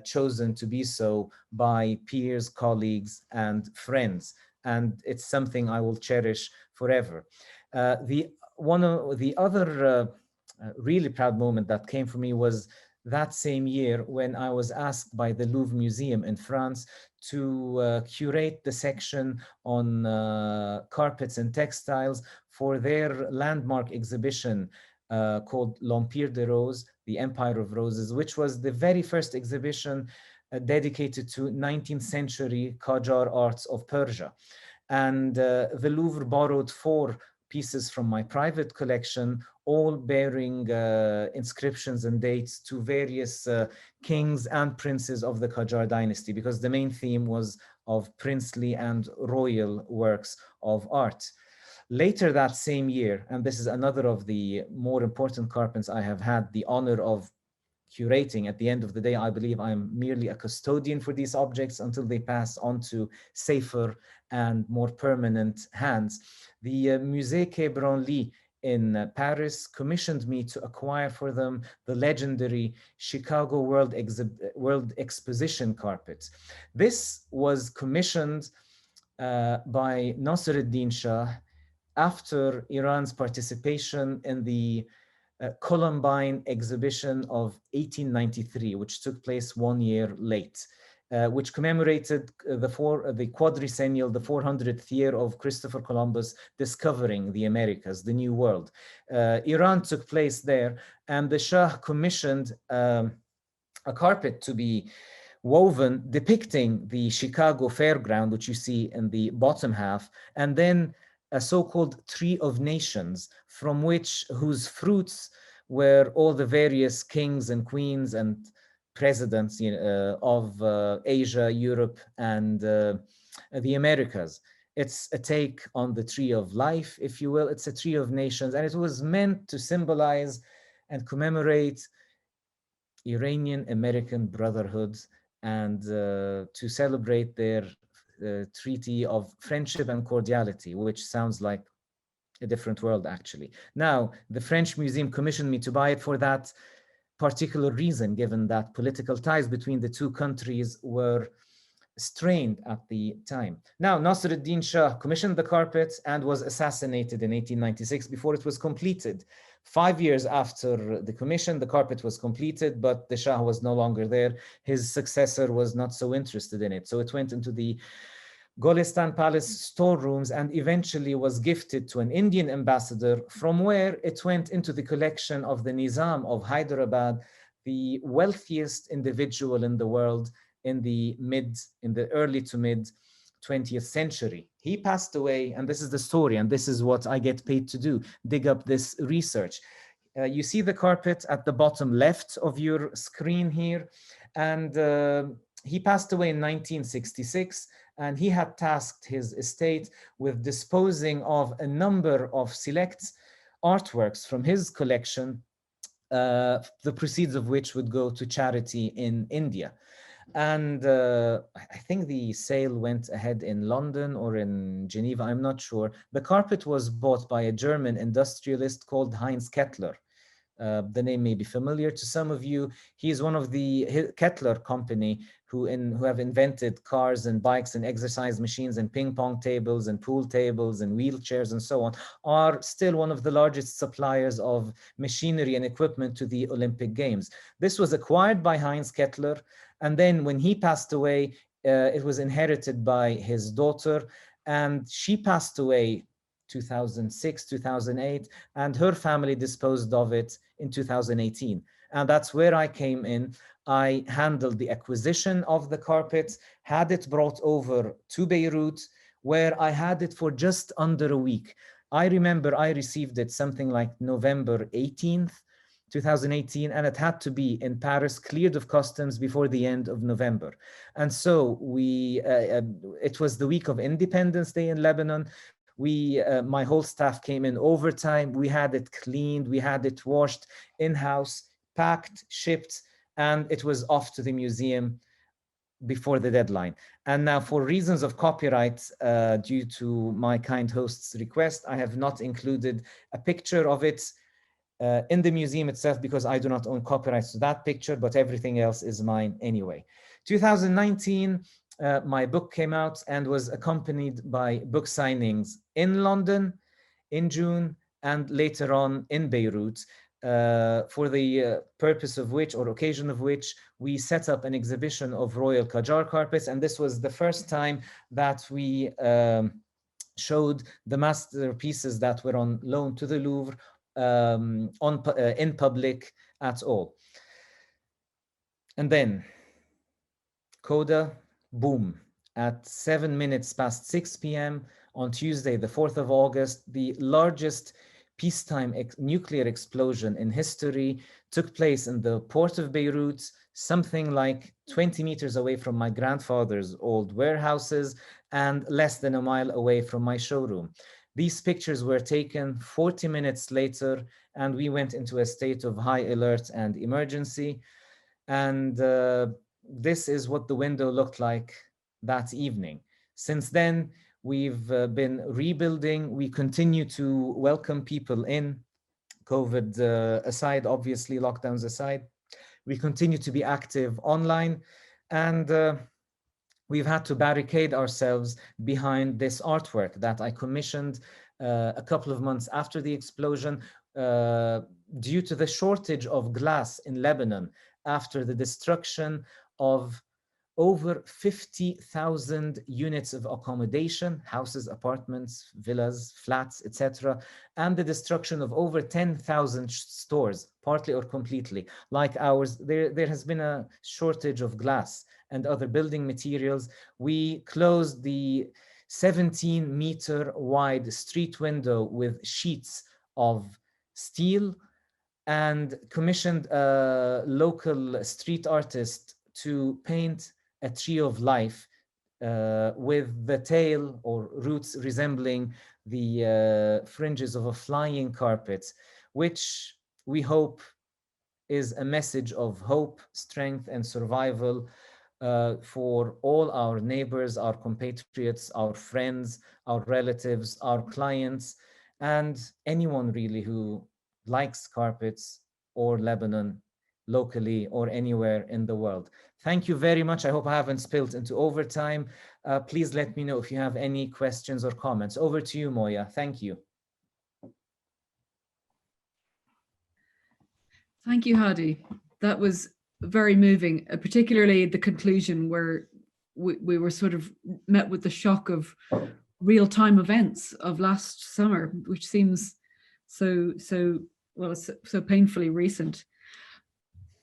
chosen to be so by peers, colleagues, and friends. And it's something I will cherish forever. One of the other really proud moment that came for me was that same year when I was asked by the Louvre Museum in France to curate the section on carpets and textiles for their landmark exhibition called L'Empire des Roses, the Empire of Roses, which was the very first exhibition dedicated to 19th century Qajar arts of Persia. And the Louvre borrowed 4 pieces from my private collection, all bearing inscriptions and dates to various kings and princes of the Qajar dynasty, because the main theme was of princely and royal works of art. Later that same year, and this is another of the more important carpets I have had the honor of curating. At the end of the day, I believe I'm merely a custodian for these objects until they pass on to safer and more permanent hands. The Musée Quai Branly in Paris commissioned me to acquire for them the legendary Chicago World Exposition carpet. This was commissioned by Nasruddin Shah after Iran's participation in the Columbine exhibition of 1893, which took place 1 year late, which commemorated the quadricennial, the 400th year of Christopher Columbus discovering the Americas, the New World. Iran took place there, and the Shah commissioned a carpet to be woven depicting the Chicago Fairground, which you see in the bottom half, and then a so-called Tree of Nations, from whose fruits were all the various kings and queens and presidents of Asia, Europe, and the Americas. It's a take on the Tree of Life, if you will. It's a Tree of Nations, and it was meant to symbolize and commemorate Iranian-American brotherhood and to celebrate their treaty of friendship and cordiality, which sounds like a different world, actually. Now, the French Museum commissioned me to buy it for that particular reason, given that political ties between the two countries were strained at the time. Now, Nasruddin Shah commissioned the carpet and was assassinated in 1896 before it was completed. 5 years after the commission, the carpet was completed, but the Shah was no longer there. His successor was not so interested in it. So it went into the Golestan Palace storerooms and eventually was gifted to an Indian ambassador, from where it went into the collection of the Nizam of Hyderabad, the wealthiest individual in the world, in the early to mid 20th century. He passed away, and this is the story, and this is what I get paid to do, dig up this research. You see the carpet at the bottom left of your screen here, and he passed away in 1966, and he had tasked his estate with disposing of a number of select artworks from his collection, the proceeds of which would go to charity in India. And I think the sale went ahead in London or in Geneva, I'm not sure. The carpet was bought by a German industrialist called Heinz Kettler. The name may be familiar to some of you. He's one of the Kettler company who have invented cars and bikes and exercise machines and ping pong tables and pool tables and wheelchairs and so on, are still one of the largest suppliers of machinery and equipment to the Olympic Games. This was acquired by Heinz Kettler, and then when he passed away, it was inherited by his daughter, and she passed away 2006, 2008, and her family disposed of it in 2018. And that's where I came in. I handled the acquisition of the carpet, had it brought over to Beirut, where I had it for just under a week. I remember I received it something like November 18th, 2018, and it had to be in Paris, cleared of customs before the end of November. And so it was the week of Independence Day in Lebanon. My whole staff came in overtime. We had it cleaned, we had it washed in-house, packed, shipped, and it was off to the museum before the deadline. And now, for reasons of copyright, due to my kind host's request, I have not included a picture of it in the museum itself, because I do not own copyrights to that picture, but everything else is mine anyway. 2019, my book came out and was accompanied by book signings in London in June, and later on in Beirut, for the purpose of which, or occasion of which, we set up an exhibition of Royal Qajar carpets. And this was the first time that we showed the masterpieces that were on loan to the Louvre in public at all. And then Coda, boom, at 7 minutes past 6 p.m. on Tuesday, the 4th of August, the largest peacetime nuclear explosion in history took place in the port of Beirut, something like 20 meters away from my grandfather's old warehouses and less than a mile away from my showroom. These pictures were taken 40 minutes later, and we went into a state of high alert and emergency. And this is what the window looked like that evening. Since then, we've been rebuilding. We continue to welcome people in, COVID aside, obviously, lockdowns aside. We continue to be active online, and we've had to barricade ourselves behind this artwork that I commissioned a couple of months after the explosion due to the shortage of glass in Lebanon after the destruction of over 50,000 units of accommodation, houses, apartments, villas, flats, etc., and the destruction of over 10,000 stores, partly or completely. Like ours, there has been a shortage of glass and other building materials. We closed the 17-meter wide street window with sheets of steel and commissioned a local street artist to paint a tree of life with the tail or roots resembling the fringes of a flying carpet, which we hope is a message of hope, strength, and survival for all our neighbors, our compatriots, our friends, our relatives, our clients, and anyone really who likes carpets or Lebanon locally or anywhere in the world. Thank you very much. I hope I haven't spilled into overtime. Please let me know if you have any questions or comments. Over to you, Moya. Thank you. Thank you, Hadi. That was very moving, particularly the conclusion where we were sort of met with the shock of real-time events of last summer, which seems so painfully recent.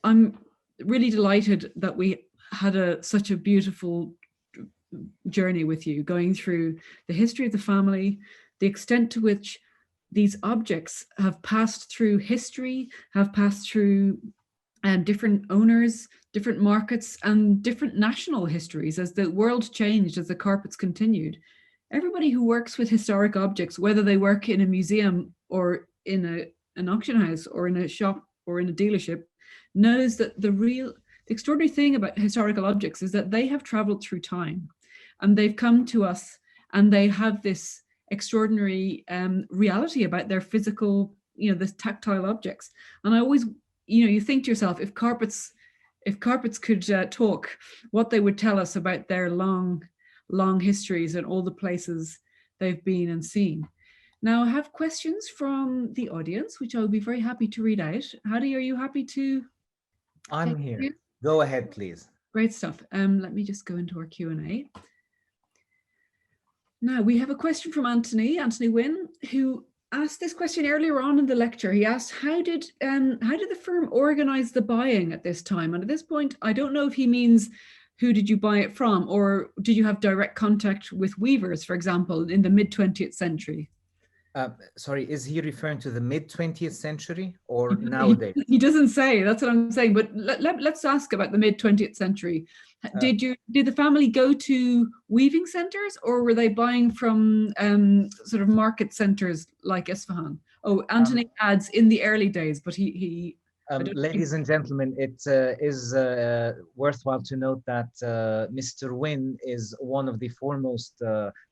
I'm really delighted that we had such a beautiful journey with you, going through the history of the family, the extent to which these objects have passed through history, have passed through different owners, different markets, and different national histories as the world changed, as the carpets continued. Everybody who works with historic objects, whether they work in a museum or in an auction house or in a shop or in a dealership, knows that the extraordinary thing about historical objects is that they have traveled through time, and they've come to us, and they have this extraordinary reality about their physical, the tactile objects. And I always, you think to yourself, if carpets could talk, what they would tell us about their long histories and all the places they've been and seen. Now, I have questions from the audience, which I'll be very happy to read out. Hadi, are you happy to? I'm here. Go ahead, please. Great stuff. Let me just go into our Q&A. Now, we have a question from Anthony Wynn, who asked this question earlier on in the lecture. He asked, how did the firm organize the buying at this time? And at this point, I don't know if he means who did you buy it from, or did you have direct contact with weavers, for example, in the mid-20th century? Sorry, is he referring to the mid-20th century or nowadays? He doesn't say, that's what I'm saying, but let's ask about the mid-20th century. Did the family go to weaving centers, or were they buying from sort of market centers like Isfahan? Oh, Anthony adds in the early days, but he ladies and gentlemen, it is worthwhile to note that Mr. Wynn is one of the foremost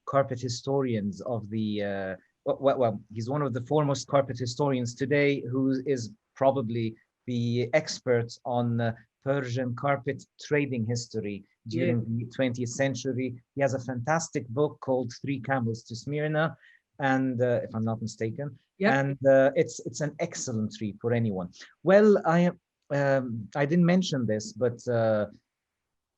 carpet historians of the well, he's one of the foremost carpet historians today, who is probably the expert on Persian carpet trading history during the 20th century. He has a fantastic book called Three Camels to Smyrna, and if I'm not mistaken, and it's an excellent read for anyone. Well, I didn't mention this, but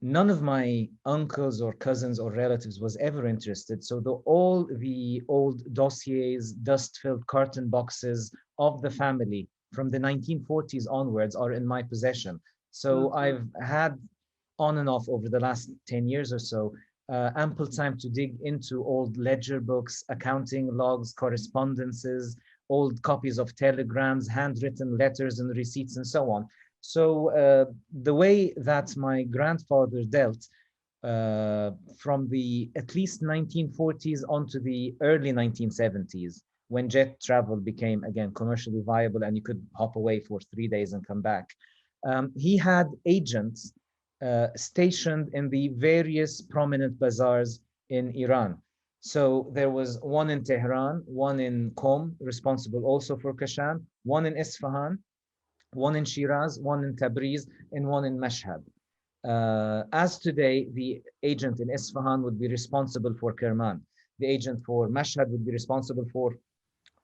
none of my uncles or cousins or relatives was ever interested. So all the old dossiers, dust-filled carton boxes of the family from the 1940s onwards are in my possession. So I've had on and off over the last 10 years or so, ample time to dig into old ledger books, accounting logs, correspondences, old copies of telegrams, handwritten letters and receipts and so on. So the way that my grandfather dealt from the at least 1940s onto the early 1970s, when jet travel became, again, commercially viable and you could hop away for 3 days and come back, he had agents stationed in the various prominent bazaars in Iran. So there was one in Tehran, one in Qom, responsible also for Kashan, one in Isfahan, one in Shiraz, one in Tabriz, and one in Mashhad. As today, the agent in Isfahan would be responsible for Kerman. The agent for Mashhad would be responsible for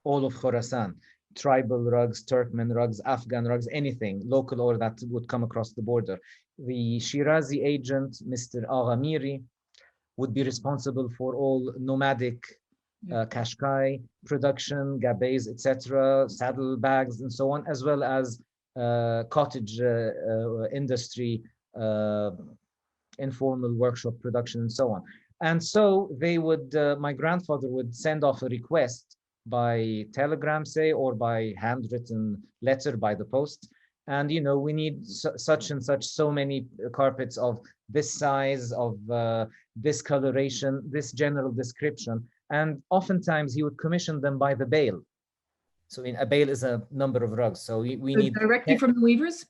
all of Khorasan, tribal rugs, Turkmen rugs, Afghan rugs, anything local or that would come across the border. The Shirazi agent, Mr. Aghamiri, would be responsible for all nomadic Qashqai production, gabais, etc., saddle bags, and so on, as well as cottage industry, informal workshop production, and so on. And so they would, my grandfather would send off a request by telegram, say, or by handwritten letter by the post. And, you know, we need such and such, so many carpets of this size, of this coloration, this general description. And oftentimes he would commission them by the bale. So a bale is a number of rugs. So we need directly from the weavers?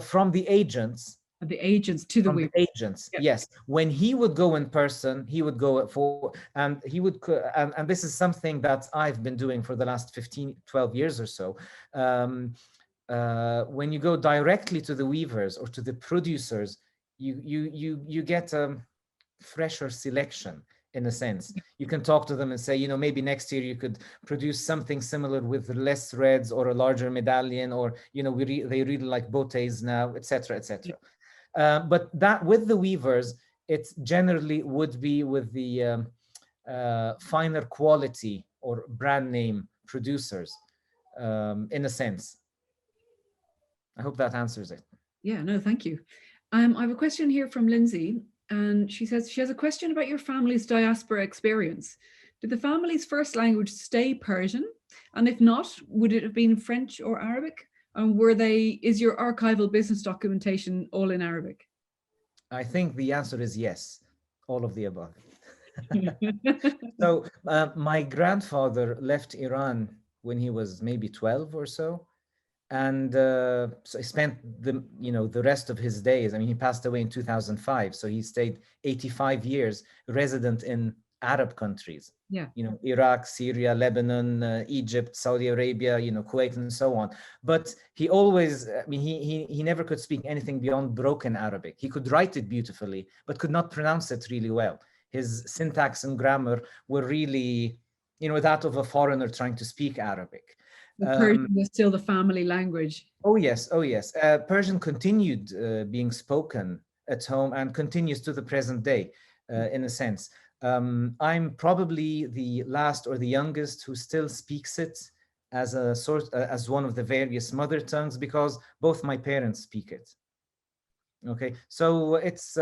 From the agents. The agents to the weavers. Agents, yes. When he would go in person, he would go for, and he would, and this is something that I've been doing for the last 12 years or so. When you go directly to the weavers or to the producers, you get a fresher selection. In a sense, you can talk to them and say, you know, maybe next year you could produce something similar with less threads or a larger medallion, or, you know, they really like bottes now, etc., etc. But that with the weavers, it generally would be with the finer quality or brand name producers, in a sense. I hope that answers it. Yeah, no, thank you. I have a question here from Lindsay, and she says she has a question about your family's diaspora experience. Did the family's first language stay Persian? And if not, would it have been French or Arabic? And is your archival business documentation all in Arabic? I think the answer is yes, all of the above. So my grandfather left Iran when he was maybe 12 or so. And so he spent the rest of his days. I mean, he passed away in 2005, so he stayed 85 years resident in Arab countries. Yeah. Iraq, Syria, Lebanon, Egypt, Saudi Arabia, Kuwait, and so on. But he always, I mean, he never could speak anything beyond broken Arabic. He could write it beautifully, but could not pronounce it really well. His syntax and grammar were really, that of a foreigner trying to speak Arabic. Persian was still the family language. Oh yes. Persian continued being spoken at home and continues to the present day, in a sense. I'm probably the last or the youngest who still speaks it as as one of the various mother tongues, because both my parents speak it. Okay, so it's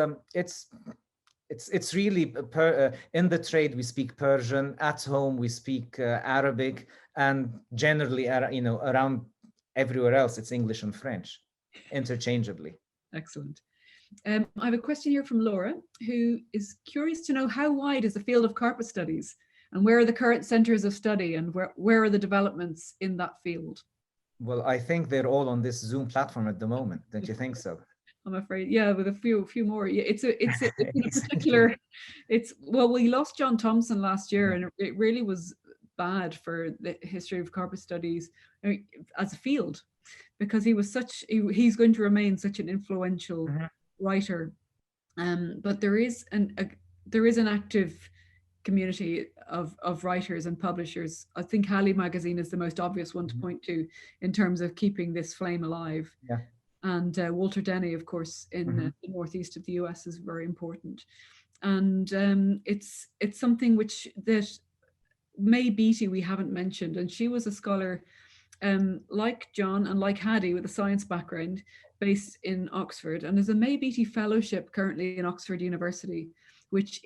really in the trade we speak Persian, at home we speak Arabic, and generally around everywhere else it's English and French interchangeably. Excellent. I have a question here from Laura, who is curious to know how wide is the field of carpet studies, and where are the current centers of study, and where are the developments in that field? Well, I think they're all on this Zoom platform at the moment. Don't you think so? I'm afraid, yeah, with a few more. Yeah, it's a particular. Well, we lost John Thompson last year, and it really was bad for the history of carpet studies as a field, because he was he's going to remain such an influential writer. But there is an active community of writers and publishers. I think Halley magazine is the most obvious one to point to in terms of keeping this flame alive. Yeah. And Walter Denny, of course, in the northeast of the US is very important. And it's something that May Beatty we haven't mentioned, and she was a scholar like John and like Hadi with a science background based in Oxford, and there's a May Beatty Fellowship currently in Oxford University, which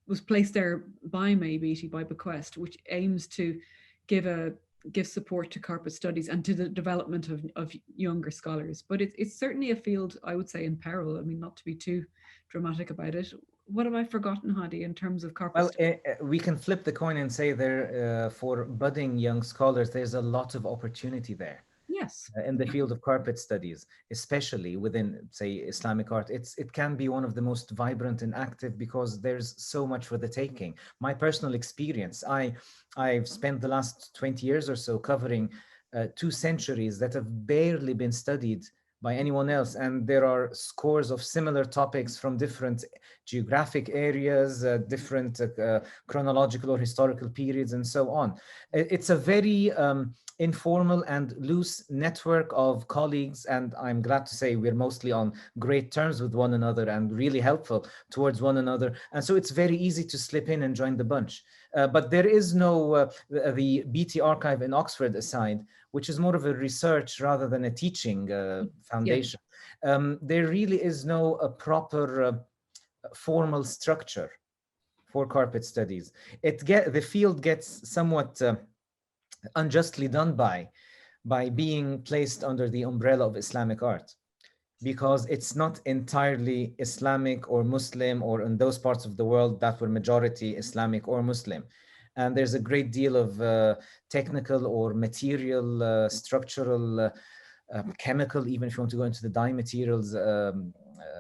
was placed there by May Beatty by bequest, which aims to give support to carpet studies and to the development of younger scholars. But it's certainly a field, I would say, in peril. I mean, not to be too dramatic about it. What have I forgotten, Hadi, in terms of carpet studies? We can flip the coin and say there, for budding young scholars, there's a lot of opportunity there. Yes. In the field of carpet studies, especially within, say, Islamic art, it can be one of the most vibrant and active because there's so much for the taking. My personal experience, I've spent the last 20 years or so covering 2 centuries that have barely been studied by anyone else, and there are scores of similar topics from different geographic areas, different chronological or historical periods, and so on. It's a very informal and loose network of colleagues, and I'm glad to say we're mostly on great terms with one another and really helpful towards one another, and so it's very easy to slip in and join the bunch. But there is no the Beatty archive in Oxford aside, which is more of a research rather than a teaching foundation. Yeah. There really is no proper formal structure for carpet studies. The field gets somewhat unjustly done by being placed under the umbrella of Islamic art, because it's not entirely Islamic or Muslim, or in those parts of the world that were majority Islamic or Muslim. And there's a great deal of technical or material, structural, chemical, even if you want to go into the dye materials,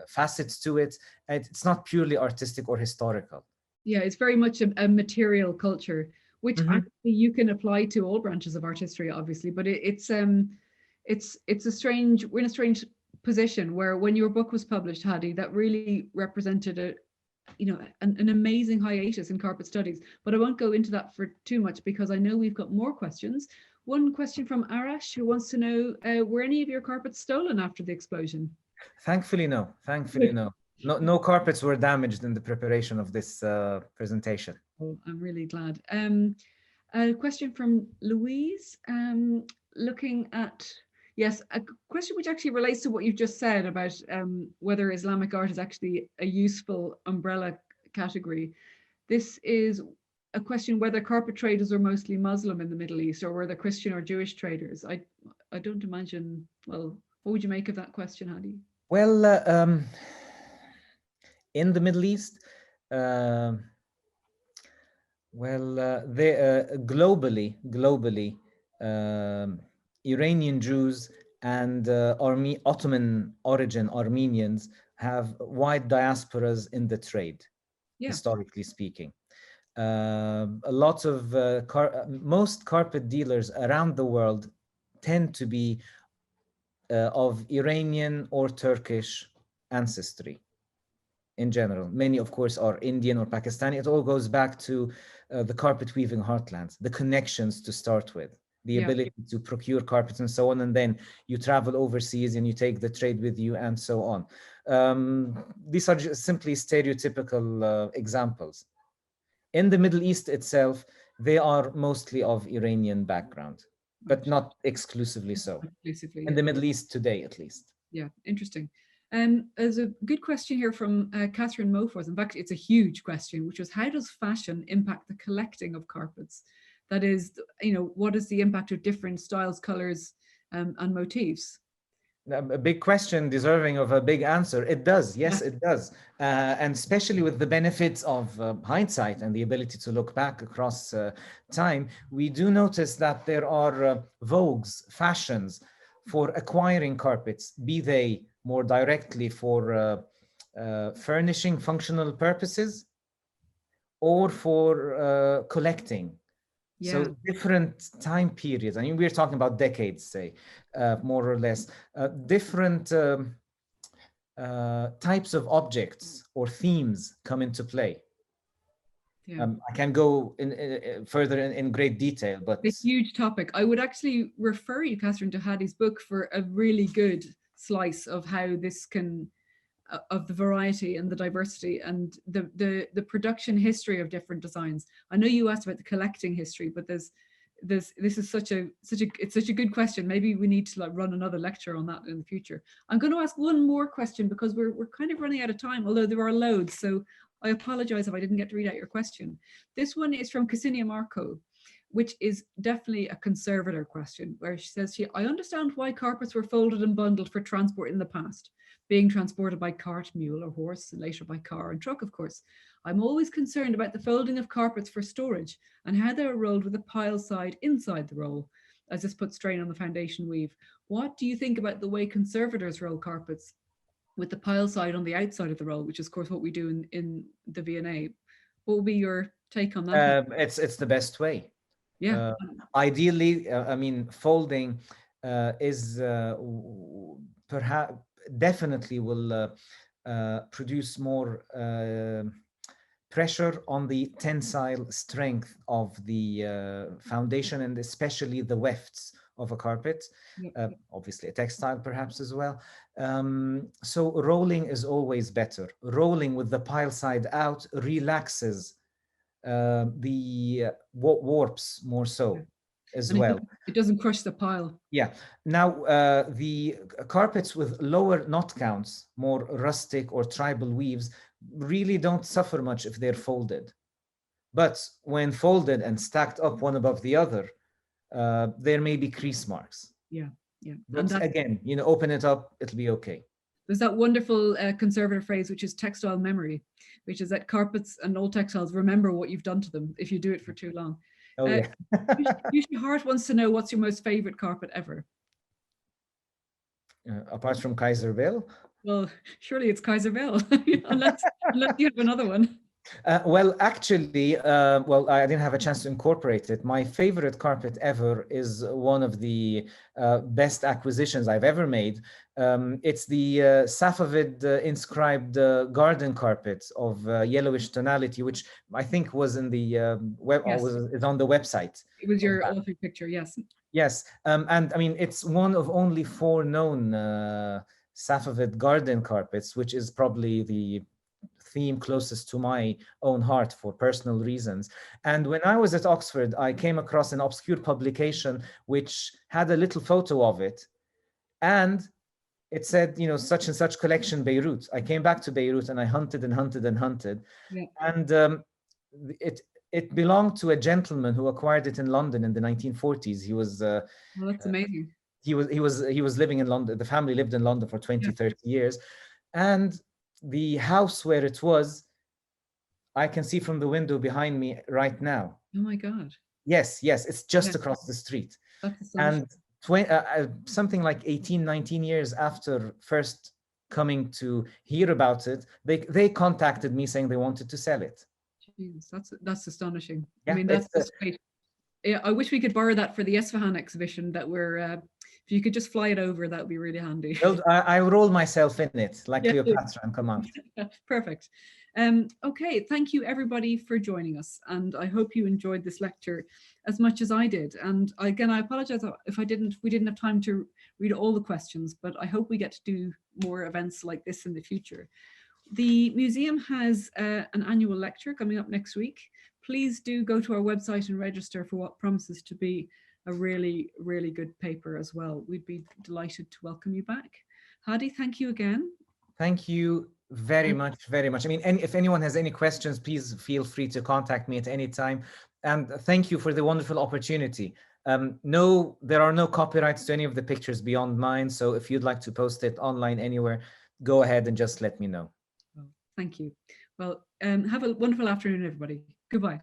facets to it. And it's not purely artistic or historical. Yeah, it's very much a material culture, which actually you can apply to all branches of art history, obviously. But we're in a strange position where when your book was published, Hadi, that really represented an amazing hiatus in carpet studies. But I won't go into that for too much because I know we've got more questions. One question from Arash, who wants to know, were any of your carpets stolen after the explosion? Thankfully, no. Thankfully, no. No carpets were damaged in the preparation of this presentation. Oh, I'm really glad. A question from Louise, looking at Yes, a question which actually relates to what you've just said about whether Islamic art is actually a useful umbrella category. This is a question whether carpet traders are mostly Muslim in the Middle East, or whether Christian or Jewish traders. I don't imagine, well, what would you make of that question, Hadi? Well, in the Middle East, globally, Iranian Jews and Ottoman origin Armenians have wide diasporas in the trade, historically speaking. A lot of most carpet dealers around the world tend to be of Iranian or Turkish ancestry. In general, many of course are Indian or Pakistani. It all goes back to the carpet weaving heartlands, the connections to start with, the ability to procure carpets and so on, and then you travel overseas and you take the trade with you and so on. These are just simply stereotypical examples. In the Middle East itself, they are mostly of Iranian background, but not exclusively so. In the Middle East today, at least. Yeah, interesting. There's a good question here from Catherine Moforth. In fact, it's a huge question, which was, how does fashion impact the collecting of carpets? That is, what is the impact of different styles, colors, and motifs? A big question deserving of a big answer. It does. Yes, it does. And especially with the benefits of hindsight and the ability to look back across time, we do notice that there are vogues, fashions for acquiring carpets, be they more directly for furnishing functional purposes or for collecting. So different time periods. I mean, we're talking about decades, say, more or less. Different types of objects or themes come into play. I can go further in great detail, but it's a huge topic. I would actually refer you, Catherine, to Hadi's book for a really good slice of how this can, of the variety and the diversity and the production history of different designs. I know you asked about the collecting history, but this is such a good question. Maybe we need to run another lecture on that in the future. I'm going to ask one more question because we're kind of running out of time, although there are loads. So I apologize if I didn't get to read out your question. This one is from Ksenia Marco, which is definitely a conservator question, where she says, I understand why carpets were folded and bundled for transport in the past, being transported by cart, mule or horse, and later by car and truck, of course. I'm always concerned about the folding of carpets for storage and how they are rolled with a pile side inside the roll, as this puts strain on the foundation weave. What do you think about the way conservators roll carpets with the pile side on the outside of the roll, which is, of course, what we do in the V&A? What would be your take on that? It's the best way. Yeah. Ideally, I mean, folding is perhaps definitely will produce more pressure on the tensile strength of the foundation and especially the wefts of a carpet, obviously a textile perhaps as well. So rolling is always better. Rolling with the pile side out relaxes the warps more so as well. It doesn't crush the pile. Yeah. Now, the carpets with lower knot counts, more rustic or tribal weaves, really don't suffer much if they're folded. But when folded and stacked up one above the other, there may be crease marks. Yeah. But again, open it up, it'll be okay. There's that wonderful conservative phrase, which is textile memory, which is that carpets and old textiles remember what you've done to them if you do it for too long. Oh, yeah. Usually Hart wants to know, what's your most favorite carpet ever? Apart from Kaiser Bill? Well, surely it's Kaiser Bill, unless you have another one. Well, actually, I didn't have a chance to incorporate it. My favorite carpet ever is one of the best acquisitions I've ever made. It's the Safavid inscribed garden carpet of yellowish tonality, which I think was in the is on the website. It was your author picture, yes. Yes, and I mean, it's one of only 4 known Safavid garden carpets, which is probably the theme closest to my own heart for personal reasons. And when I was at Oxford, I came across an obscure publication which had a little photo of it, And it said, you know, such and such collection, Beirut. I came back to Beirut and I hunted and hunted and hunted. Yeah. And it belonged to a gentleman who acquired it in London in the 1940s. He was Well, that's amazing. he was living in London. The family lived in London for 20, 30 years. And the house where it was, I can see from the window behind me right now. Oh my God. Yes, it's just across the street. That's and something like 18, 19 years after first coming to hear about it, they contacted me saying they wanted to sell it. Jeez, that's astonishing. Yeah, I mean, that's just great. Yeah, I wish we could borrow that for the Isfahan exhibition that we're, if you could just fly it over, that would be really handy. Well, I roll myself in it like Cleopatra and come out. Perfect. Okay, thank you everybody for joining us, and I hope you enjoyed this lecture as much as I did. And again, I apologize if we didn't have time to read all the questions, but I hope we get to do more events like this in the future. The museum has an annual lecture coming up next week. Please do go to our website and register for what promises to be a really, really good paper as well. We'd be delighted to welcome you back. Hadi, thank you again. Thank you very much, very much. I mean, and if anyone has any questions, please feel free to contact me at any time. And thank you for the wonderful opportunity. No, there are no copyrights to any of the pictures beyond mine. So if you'd like to post it online anywhere, go ahead and just let me know. Thank you. Well, have a wonderful afternoon, everybody. Goodbye.